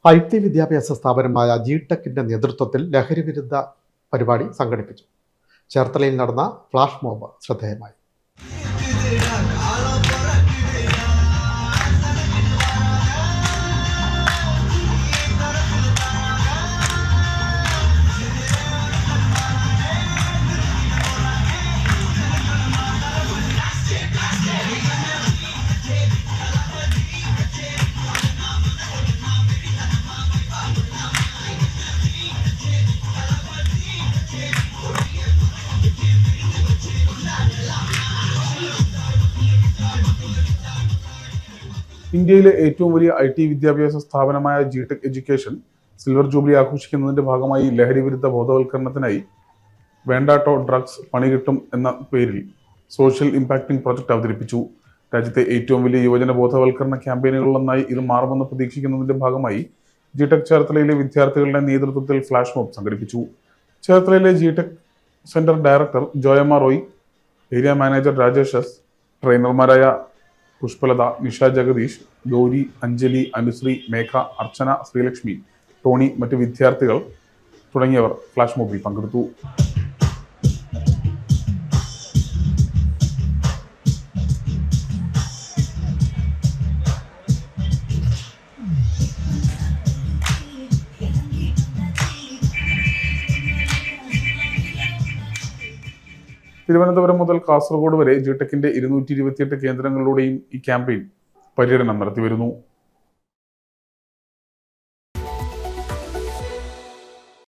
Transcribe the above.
IT വിദ്യാഭ്യാസ സ്ഥാപനമായ ജിടെക്കിന്റെ നേതൃത്വത്തിൽ ലഹരിവിരുദ്ധ പരിപാടി സംഘടിപ്പിച്ചു. ചേർത്തലയിൽ നടന്ന ഫ്ലാഷ് മോബ് ശ്രദ്ധേയമായി. ഇന്ത്യയിലെ ഏറ്റവും വലിയ IT വിദ്യാഭ്യാസ സ്ഥാപനമായ ജിടെക് എഡ്യൂക്കേഷൻ സിൽവർ ജൂബിലി ആഘോഷിക്കുന്നതിന്റെ ഭാഗമായി ലഹരി വിരുദ്ധ ബോധവൽക്കരണത്തിനായി വേണ്ടാട്ടോ ഡ്രഗ്സ് പണികിട്ടും എന്ന പേരിൽ സോഷ്യൽ ഇമ്പാക്ടിംഗ് പ്രൊജക്ട് അവതരിപ്പിച്ചു. രാജ്യത്തെ ഏറ്റവും വലിയ യുവജന ബോധവൽക്കരണ ക്യാമ്പയിനുകളിലൊന്നായി ഇത് മാറുമെന്ന് പ്രതീക്ഷിക്കുന്നതിന്റെ ഭാഗമായി ജിടെക് ചേർത്തലയിലെ വിദ്യാർത്ഥികളുടെ നേതൃത്വത്തിൽ ഫ്ലാഷ് മോബ് സംഘടിപ്പിച്ചു. ചേർത്തലയിലെ G-Tec centre director Joyamma Roy, area manager Rajesh S, ട്രെയിനർമാരായ പുഷ്പലത, നിഷ ജഗദീഷ്, ഗൗരി, അഞ്ജലി, അനുശ്രീ, മേഘ, അർച്ചന, ശ്രീലക്ഷ്മി, ടോണി, മറ്റ് വിദ്യാർത്ഥികൾ തുടങ്ങിയവർ ഫ്ലാഷ് മോബിൽ പങ്കെടുത്തു. തിരുവനന്തപുരം മുതൽ കാസർഗോഡ് വരെ ജിടെക്കിന്റെ 228 കേന്ദ്രങ്ങളിലൂടെയും ഈ ക്യാമ്പയിൻ പര്യടനം നടത്തിവരുന്നു.